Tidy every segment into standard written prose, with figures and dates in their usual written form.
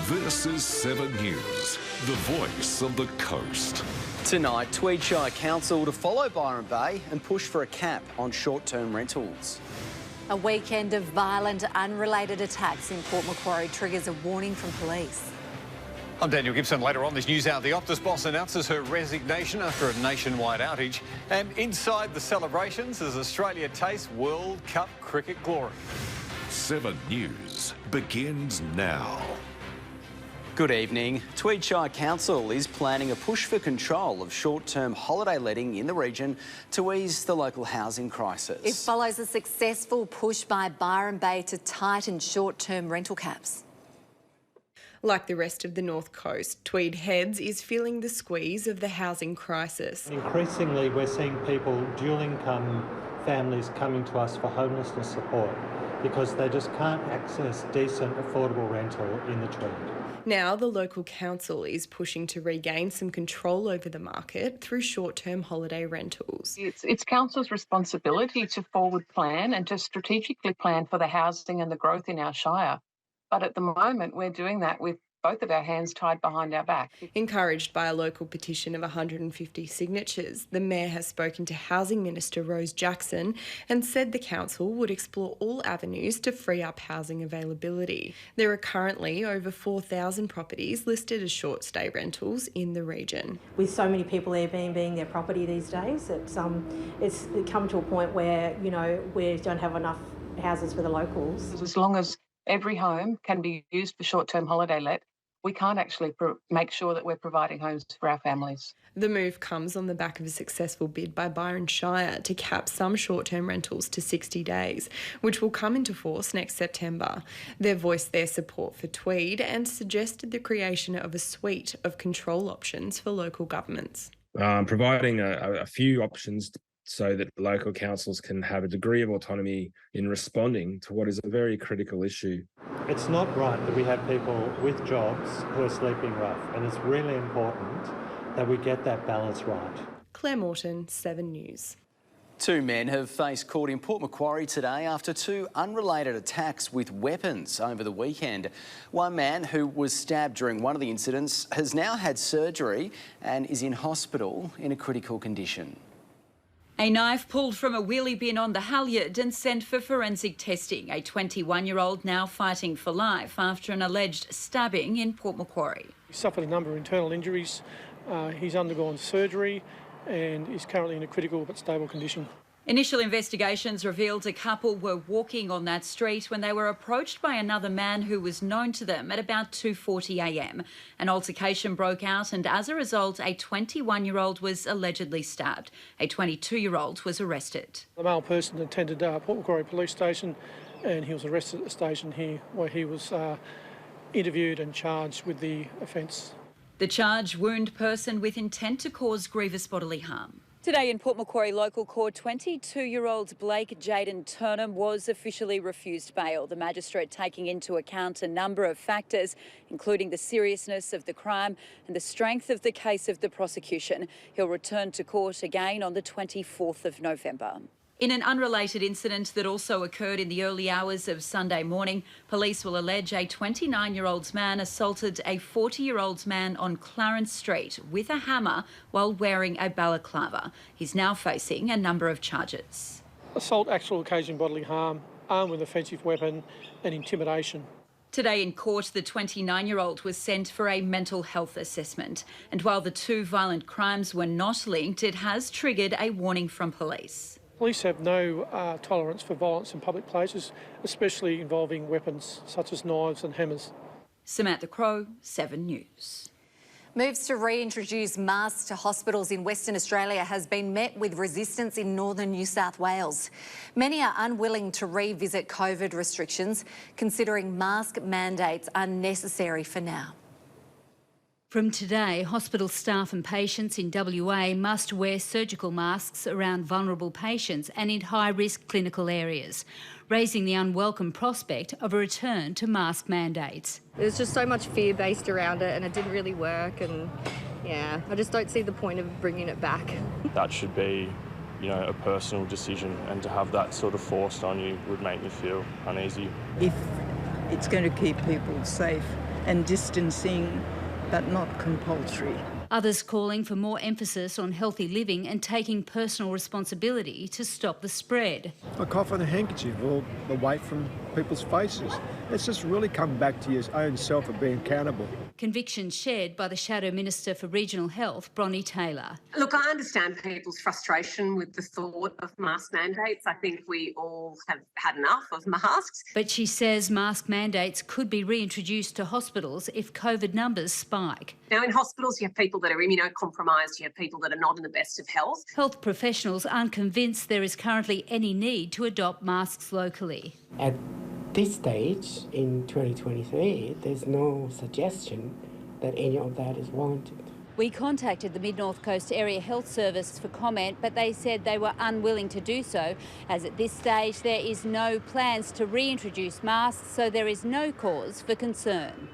This is 7 News, the voice of the coast. Tonight, Tweed Shire Council to follow Byron Bay and push for a cap on short-term rentals. A weekend of violent, unrelated attacks in Port Macquarie triggers a warning from police. I'm Daniel Gibson. Later on this news hour, the Optus boss announces her resignation after a nationwide outage. And inside the celebrations as Australia tastes World Cup cricket glory. 7 News begins now. Good evening. Tweed Shire Council is planning a push for control of short-term holiday letting in the region to ease the local housing crisis. It follows a successful push by Byron Bay to tighten short-term rental caps. Like the rest of the North Coast, Tweed Heads is feeling the squeeze of the housing crisis. Increasingly, we're seeing people, dual income families, coming to us for homelessness support because they just can't access decent, affordable rental in the Tweed. Now the local council is pushing to regain some control over the market through short-term holiday rentals. It's council's responsibility to forward plan and to strategically plan for the housing and the growth in our shire. But at the moment, we're doing that with both of our hands tied behind our back. Encouraged by a local petition of 150 signatures, the Mayor has spoken to Housing Minister Rose Jackson and said the council would explore all avenues to free up housing availability. There are currently over 4,000 properties listed as short stay rentals in the region. With so many people Airbnb their property these days, it's come to a point where, we don't have enough houses for the locals. As long as every home can be used for short-term holiday let, we can't actually make sure that we're providing homes for our families. The move comes on the back of a successful bid by Byron Shire to cap some short-term rentals to 60 days, which will come into force next September. They've voiced their support for Tweed and suggested the creation of a suite of control options for local governments. Providing a few options so that local councils can have a degree of autonomy in responding to what is a very critical issue. It's not right that we have people with jobs who are sleeping rough, and it's really important that we get that balance right. Claire Morton, 7 News. 2 men have faced court in Port Macquarie today after 2 unrelated attacks with weapons over the weekend. One man who was stabbed during one of the incidents has now had surgery and is in hospital in a critical condition. A knife pulled from a wheelie bin on the halyard and sent for forensic testing. A 21-year-old now fighting for life after an alleged stabbing in Port Macquarie. He suffered a number of internal injuries. He's undergone surgery and is currently in a critical but stable condition. Initial investigations revealed a couple were walking on that street when they were approached by another man who was known to them at about 2:40am. An altercation broke out and as a result, a 21-year-old was allegedly stabbed. A 22-year-old was arrested. The male person attended Port Macquarie Police Station and he was arrested at the station here where he was interviewed and charged with the offence. The charge, wound person with intent to cause grievous bodily harm. Today in Port Macquarie Local Court, 22-year-old Blake Jaden Turnham was officially refused bail, the magistrate taking into account a number of factors, including the seriousness of the crime and the strength of the case of the prosecution. He'll return to court again on the 24th of November. In an unrelated incident that also occurred in the early hours of Sunday morning, police will allege a 29-year-old man assaulted a 40-year-old man on Clarence Street with a hammer while wearing a balaclava. He's now facing a number of charges. Assault, actual occasion bodily harm, armed with an offensive weapon and intimidation. Today in court, the 29-year-old was sent for a mental health assessment. And while the 2 violent crimes were not linked, it has triggered a warning from police. Police have no tolerance for violence in public places, especially involving weapons such as knives and hammers. Samantha Crowe, 7 News. Moves to reintroduce masks to hospitals in Western Australia has been met with resistance in northern New South Wales. Many are unwilling to revisit COVID restrictions, considering mask mandates are necessary for now. From today, hospital staff and patients in WA must wear surgical masks around vulnerable patients and in high-risk clinical areas, raising the unwelcome prospect of a return to mask mandates. There's just so much fear based around it and it didn't really work, and I just don't see the point of bringing it back. That should be, a personal decision, and to have that sort of forced on you would make me feel uneasy. If it's going to keep people safe, and distancing, but not compulsory. Others calling for more emphasis on healthy living and taking personal responsibility to stop the spread. A cough and a handkerchief or away from people's faces. Let's just really come back to your own self and be accountable. Convictions shared by the Shadow Minister for Regional Health, Bronnie Taylor. Look, I understand people's frustration with the thought of mask mandates. I think we all have had enough of masks. But she says mask mandates could be reintroduced to hospitals if COVID numbers spike. Now, in hospitals, you have people that are immunocompromised, you have people that are not in the best of health. Health professionals aren't convinced there is currently any need to adopt masks locally. At this stage, in 2023, there's no suggestion that any of that is warranted. We contacted the Mid-North Coast Area Health Service for comment, but they said they were unwilling to do so, as at this stage there is no plans to reintroduce masks, so there is no cause for concern.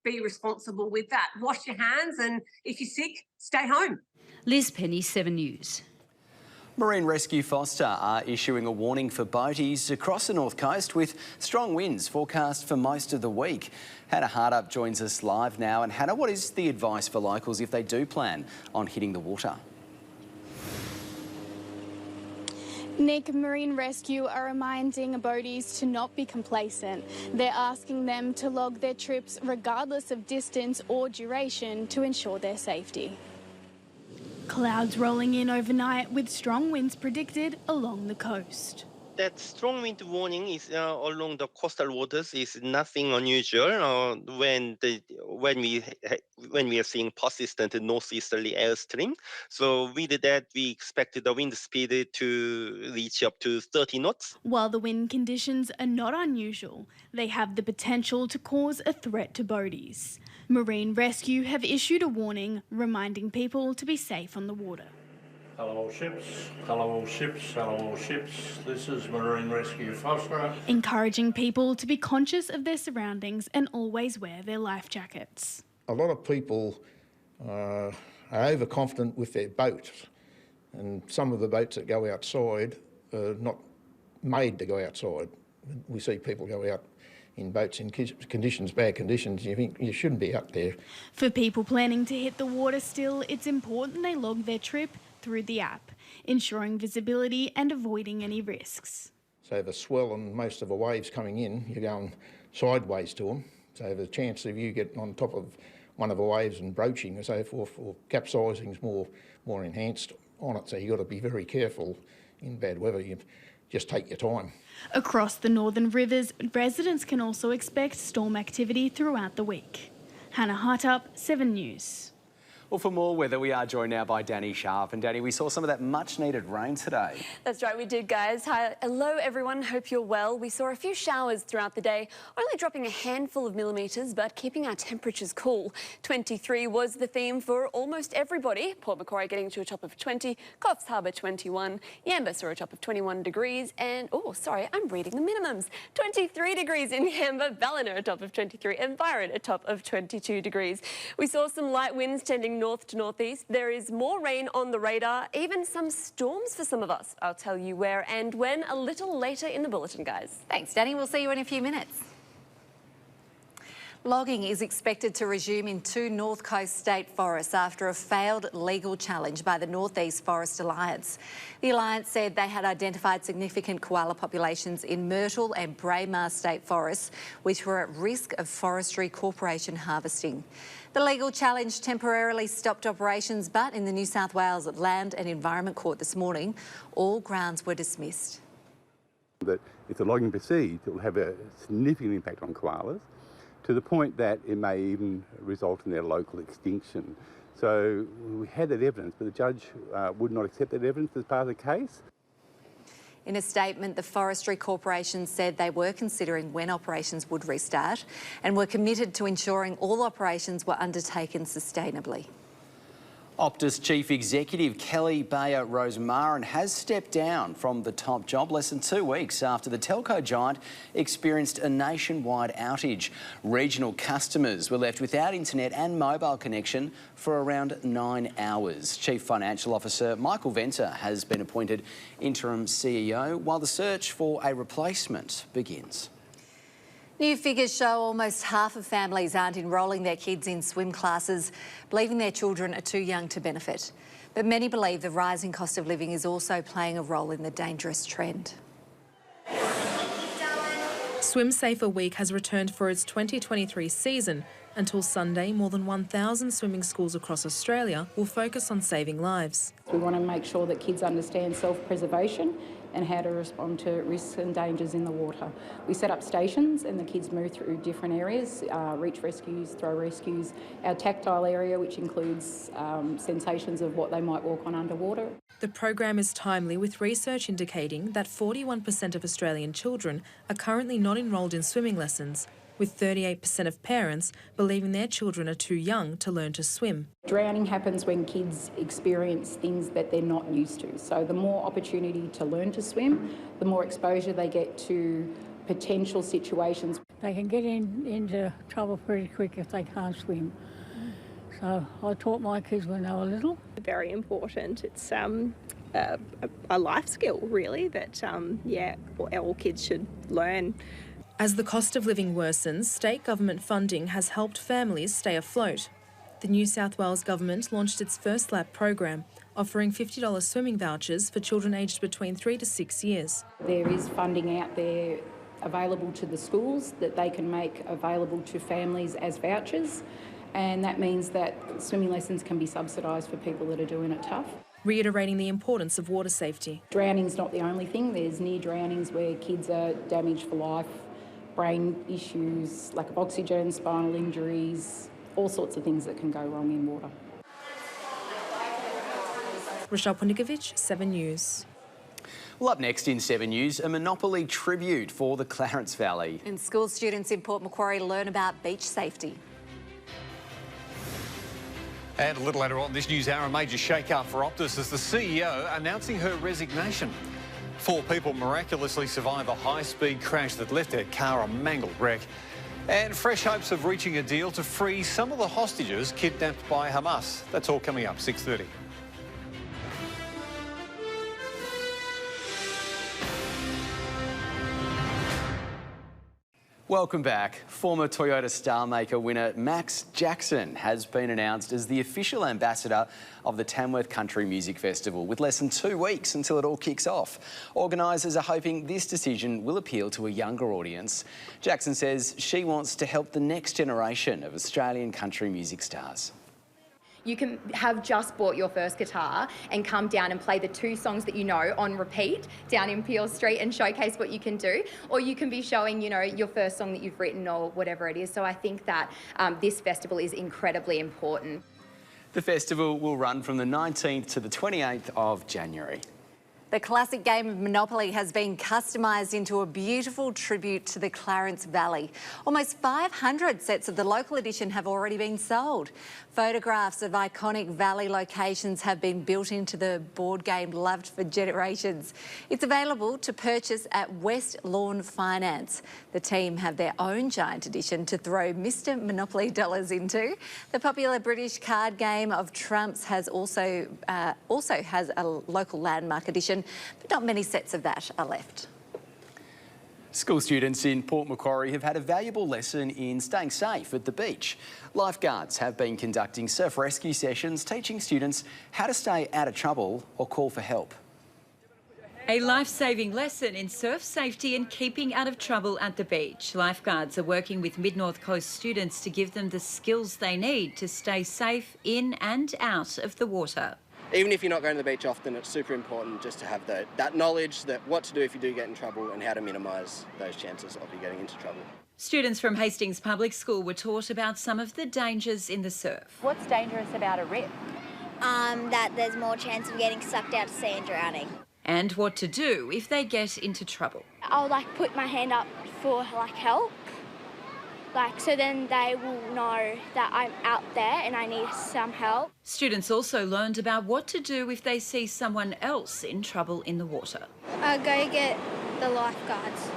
Be responsible with that. Wash your hands, and if you're sick, stay home. Liz Penny, 7 News. Marine Rescue Foster are issuing a warning for boaties across the North Coast with strong winds forecast for most of the week. Hannah Hardup joins us live now. And Hannah, what is the advice for locals if they do plan on hitting the water? Nick, Marine Rescue are reminding boaties to not be complacent. They're asking them to log their trips regardless of distance or duration to ensure their safety. Clouds rolling in overnight with strong winds predicted along the coast. That strong wind warning is along the coastal waters is nothing unusual when we are seeing persistent northeasterly airstream. So with that, we expect the wind speed to reach up to 30 knots. While the wind conditions are not unusual, they have the potential to cause a threat to boaties. Marine Rescue have issued a warning reminding people to be safe on the water. Hello all ships, hello all ships, hello all ships. This is Marine Rescue Foster. Encouraging people to be conscious of their surroundings and always wear their life jackets. A lot of people are overconfident with their boats, and some of the boats that go outside are not made to go outside. We see people go out in boats in conditions, bad conditions. You think you shouldn't be out there. For people planning to hit the water still, it's important they log their trip through the app, ensuring visibility and avoiding any risks. So the swell and most of the waves coming in, you're going sideways to them. So the chance of you getting on top of one of the waves and broaching and so forth, or capsizing is more enhanced on it. So you've got to be very careful in bad weather. You just take your time. Across the northern rivers, residents can also expect storm activity throughout the week. Hannah Hartup, 7 News. Well, for more weather, we are joined now by Danny Sharp. And Danny, we saw some of that much-needed rain today. That's right, we did, guys. Hi, hello, everyone. Hope you're well. We saw a few showers throughout the day, only dropping a handful of millimetres, but keeping our temperatures cool. 23 was the theme for almost everybody. Port Macquarie getting to a top of 20, Coffs Harbour 21, Yamba saw a top of 21 degrees, and, oh, sorry, I'm reading the minimums. 23 degrees in Yamba, Ballina a top of 23, and Byron a top of 22 degrees. We saw some light winds tending north to northeast. There is more rain on the radar, even some storms for some of us. I'll tell you where and when a little later in the bulletin, guys. Thanks, Danny. We'll see you in a few minutes. Logging is expected to resume in 2 North Coast state forests after a failed legal challenge by the North East Forest Alliance. The Alliance said they had identified significant koala populations in Myrtle and Braemar state forests, which were at risk of Forestry Corporation harvesting. The legal challenge temporarily stopped operations, but in the New South Wales Land and Environment Court this morning, all grounds were dismissed. That if the logging proceeds, it will have a significant impact on koalas, to the point that it may even result in their local extinction. So we had that evidence, but the judge would not accept that evidence as part of the case. In a statement, the Forestry Corporation said they were considering when operations would restart and were committed to ensuring all operations were undertaken sustainably. Optus Chief Executive Kelly Bayer Rosemarin has stepped down from the top job less than 2 weeks after the telco giant experienced a nationwide outage. Regional customers were left without internet and mobile connection for around 9 hours. Chief Financial Officer Michael Venter has been appointed interim CEO while the search for a replacement begins. New figures show almost half of families aren't enrolling their kids in swim classes, believing their children are too young to benefit. But many believe the rising cost of living is also playing a role in the dangerous trend. Swim Safer Week has returned for its 2023 season. Until Sunday, more than 1,000 swimming schools across Australia will focus on saving lives. We want to make sure that kids understand self-preservation and how to respond to risks and dangers in the water. We set up stations and the kids move through different areas, reach rescues, throw rescues, our tactile area, which includes sensations of what they might walk on underwater. The program is timely, with research indicating that 41% of Australian children are currently not enrolled in swimming lessons, with 38% of parents believing their children are too young to learn to swim. Drowning happens when kids experience things that they're not used to. So the more opportunity to learn to swim, the more exposure they get to potential situations. They can get into trouble pretty quick if they can't swim. So I taught my kids when they were little. Very important. It's a life skill, really, that all kids should learn. As the cost of living worsens, state government funding has helped families stay afloat. The New South Wales government launched its first lap program, offering $50 swimming vouchers for children aged between 3 to 6 years. There is funding out there available to the schools that they can make available to families as vouchers, and that means that swimming lessons can be subsidised for people that are doing it tough. Reiterating the importance of water safety. Drowning's not the only thing. There's near drownings where kids are damaged for life, brain issues, lack of oxygen, spinal injuries, all sorts of things that can go wrong in water. Rochelle Punikovic, 7 News. Well, up next in 7 News, a Monopoly tribute for the Clarence Valley. And school students in Port Macquarie learn about beach safety. And a little later on this news hour, a major shake-up for Optus as the CEO announcing her resignation. 4 people miraculously survive a high-speed crash that left their car a mangled wreck. And fresh hopes of reaching a deal to free some of the hostages kidnapped by Hamas. That's all coming up 6:30. Welcome back. Former Toyota Star Maker winner Max Jackson has been announced as the official ambassador of the Tamworth Country Music Festival, with less than 2 weeks until it all kicks off. Organisers are hoping this decision will appeal to a younger audience. Jackson says she wants to help the next generation of Australian country music stars. You can have just bought your first guitar and come down and play the 2 songs that you know on repeat down in Peel Street and showcase what you can do. Or you can be showing, you know, your first song that you've written or whatever it is. So I think that this festival is incredibly important. The festival will run from the 19th to the 28th of January. The classic game of Monopoly has been customised into a beautiful tribute to the Clarence Valley. Almost 500 sets of the local edition have already been sold. Photographs of iconic valley locations have been built into the board game loved for generations. It's available to purchase at West Lawn Finance. The team have their own giant edition to throw Mr Monopoly dollars into. The popular British card game of Trumps has also has a local landmark edition, but not many sets of that are left. School students in Port Macquarie have had a valuable lesson in staying safe at the beach. Lifeguards have been conducting surf rescue sessions, teaching students how to stay out of trouble or call for help. A life-saving lesson in surf safety and keeping out of trouble at the beach. Lifeguards are working with North Coast students to give them the skills they need to stay safe in and out of the water. Even if you're not going to the beach often, it's super important just to have that knowledge that what to do if you do get in trouble and how to minimise those chances of you getting into trouble. Students from Hastings Public School were taught about some of the dangers in the surf. What's dangerous about a rip? That there's more chance of getting sucked out to sea and drowning. And what to do if they get into trouble. I'll put my hand up for help. So then they will know that I'm out there and I need some help. Students also learned about what to do if they see someone else in trouble in the water. I'll go get the lifeguards.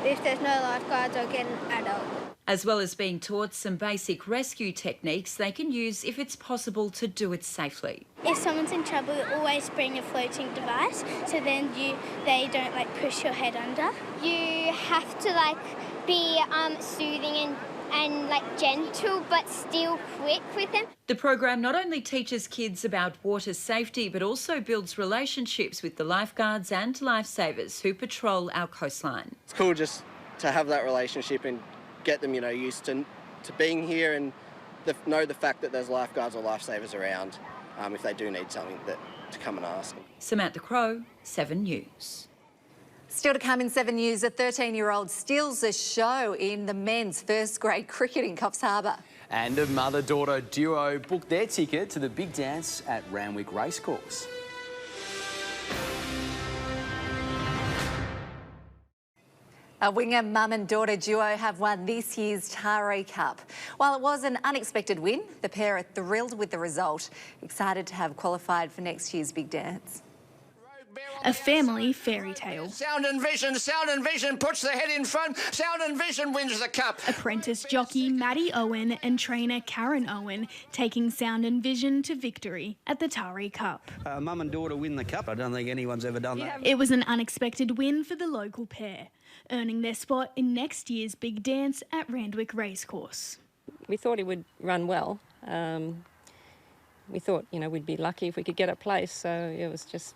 If there's no lifeguards, I'll get an adult. As well as being taught some basic rescue techniques they can use if it's possible to do it safely. If someone's in trouble, always bring a floating device so then they don't push your head under. You have to be soothing and like gentle, but still quick with them. The program not only teaches kids about water safety, but also builds relationships with the lifeguards and lifesavers who patrol our coastline. It's cool just to have that relationship and get them, used to being here and know the fact that there's lifeguards or lifesavers around if they do need something to come and ask. Samantha Crowe, 7 News. Still to come in 7 News, a 13-year-old steals a show in the men's first-grade cricket in Coffs Harbour. And a mother-daughter duo booked their ticket to the big dance at Randwick Racecourse. A winger mum and daughter duo have won this year's Taree Cup. While it was an unexpected win, the pair are thrilled with the result, excited to have qualified for next year's big dance. A family fairy tale. Sound and Vision puts the head in front. Sound and Vision wins the cup. Apprentice jockey Maddie Owen and trainer Karen Owen taking Sound and Vision to victory at the Taree Cup. Mum and daughter win the cup. I don't think anyone's ever done that. It was an unexpected win for the local pair, earning their spot in next year's big dance at Randwick Racecourse. We thought he would run well. We thought, we'd be lucky if we could get a place, so it was just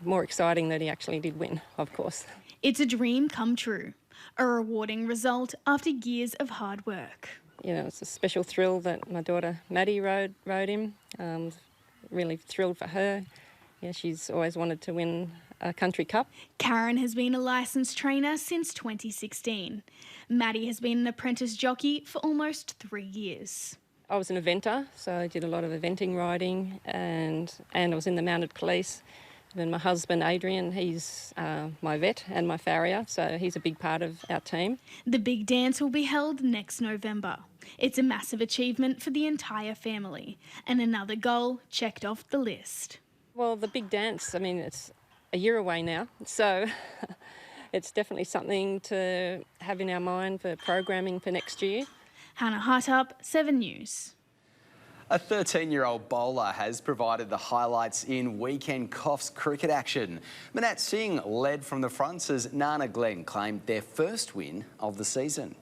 more exciting that he actually did win, of course. It's a dream come true, a rewarding result after years of hard work. It's a special thrill that my daughter Maddie rode him. Really thrilled for her. Yeah, she's always wanted to win a country cup. Karen has been a licensed trainer since 2016. Maddie has been an apprentice jockey for almost 3 years. I was an eventer, so I did a lot of eventing riding, and I was in the mounted police. And my husband, Adrian, he's my vet and my farrier, so he's a big part of our team. The big dance will be held next November. It's a massive achievement for the entire family, and another goal checked off the list. Well, the big dance, it's a year away now, so it's definitely something to have in our mind for programming for next year. Hannah Hartup, 7 News. A 13-year-old bowler has provided the highlights in weekend Coffs cricket action. Manat Singh led from the fronts as Nana Glen claimed their first win of the season.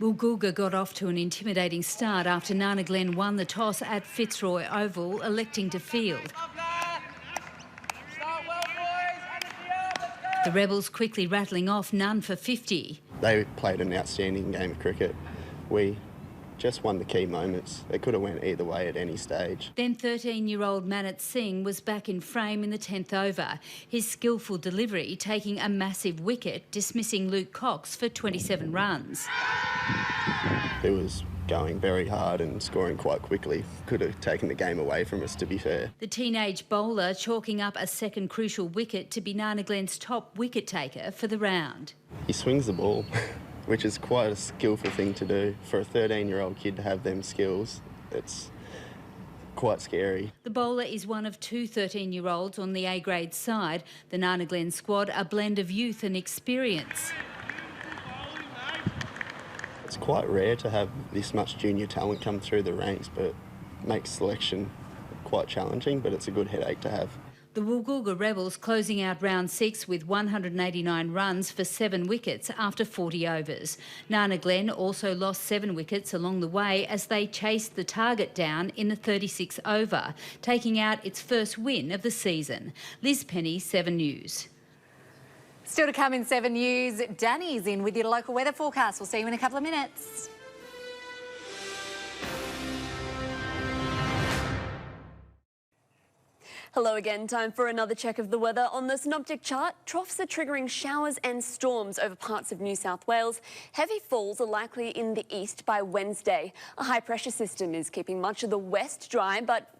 Woolgoolga got off to an intimidating start after Nana Glen won the toss at Fitzroy Oval, electing to field. The Rebels quickly rattling off none for 50. They played an outstanding game of cricket. We just won the key moments. It could have went either way at any stage. Then 13-year-old Manat Singh was back in frame in the 10th over. His skillful delivery taking a massive wicket, dismissing Luke Cox for 27 runs. It was going very hard and scoring quite quickly. Could have taken the game away from us, to be fair. The teenage bowler chalking up a second crucial wicket to be Nana Glen's top wicket taker for the round. He swings the ball, which is quite a skillful thing to do. For a 13-year-old kid to have them skills, it's quite scary. The bowler is one of two 13-year-olds on the A-grade side. The Nana Glen squad, a blend of youth and experience. It's quite rare to have this much junior talent come through the ranks, but makes selection quite challenging, but it's a good headache to have. The Woolgoolga Rebels closing out round 6 with 189 runs for 7 wickets after 40 overs. Nana Glen also lost 7 wickets along the way as they chased the target down in the 36th over, taking out its first win of the season. Liz Penny, 7 News. Still to come in 7 News, Danny's in with your local weather forecast. We'll see you in a couple of minutes. Hello again, time for another check of the weather. On the synoptic chart, troughs are triggering showers and storms over parts of New South Wales. Heavy falls are likely in the east by Wednesday. A high pressure system is keeping much of the west dry, but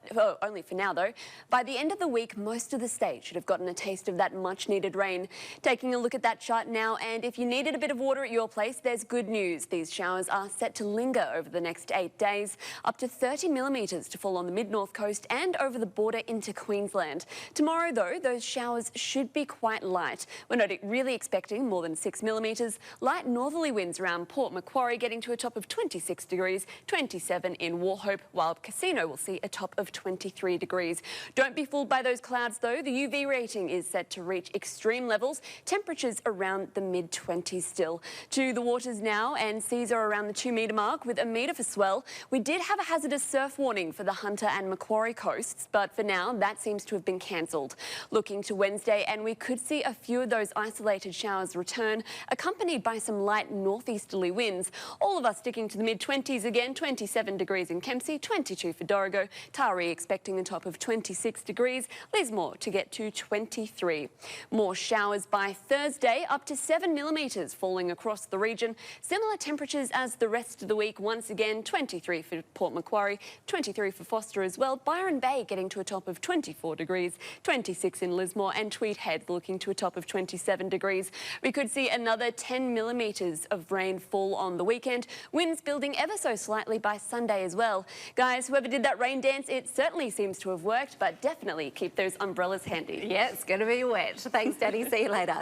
only for now though. By the end of the week, most of the state should have gotten a taste of that much needed rain. Taking a look at that chart now, and if you needed a bit of water at your place, there's good news. These showers are set to linger over the next 8 days, up to 30 millimetres to fall on the mid-north coast and over the border into Queensland. Queensland. Tomorrow, though, those showers should be quite light. We're not really expecting more than 6 millimetres. Light northerly winds around Port Macquarie getting to a top of 26 degrees, 27 in Wauchope, while Casino will see a top of 23 degrees. Don't be fooled by those clouds, though. The UV rating is set to reach extreme levels, temperatures around the mid-20s still. To the waters now, and seas are around the 2-metre mark with a metre for swell. We did have a hazardous surf warning for the Hunter and Macquarie coasts, but for now that seems to have been cancelled. Looking to Wednesday, and we could see a few of those isolated showers return, accompanied by some light northeasterly winds. All of us sticking to the mid-20s again, 27 degrees in Kempsey, 22 for Dorrigo, Taree expecting a top of 26 degrees, Lismore to get to 23. More showers by Thursday, up to 7 millimetres falling across the region. Similar temperatures as the rest of the week, once again 23 for Port Macquarie, 23 for Foster as well. Byron Bay getting to a top of 24 degrees, 26 in Lismore, and Tweed Head looking to a top of 27 degrees. We could see another 10 millimetres of rain fall on the weekend. Winds building ever so slightly by Sunday as well. Guys, whoever did that rain dance, it certainly seems to have worked, but definitely keep those umbrellas handy. Yeah, it's going to be wet. Thanks, Daddy. See you later.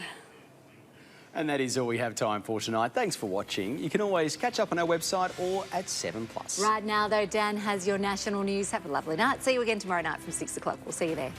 And that is all we have time for tonight. Thanks for watching. You can always catch up on our website or at 7plus. Right now, though, Dan has your national news. Have a lovely night. See you again tomorrow night from 6 o'clock. We'll see you there.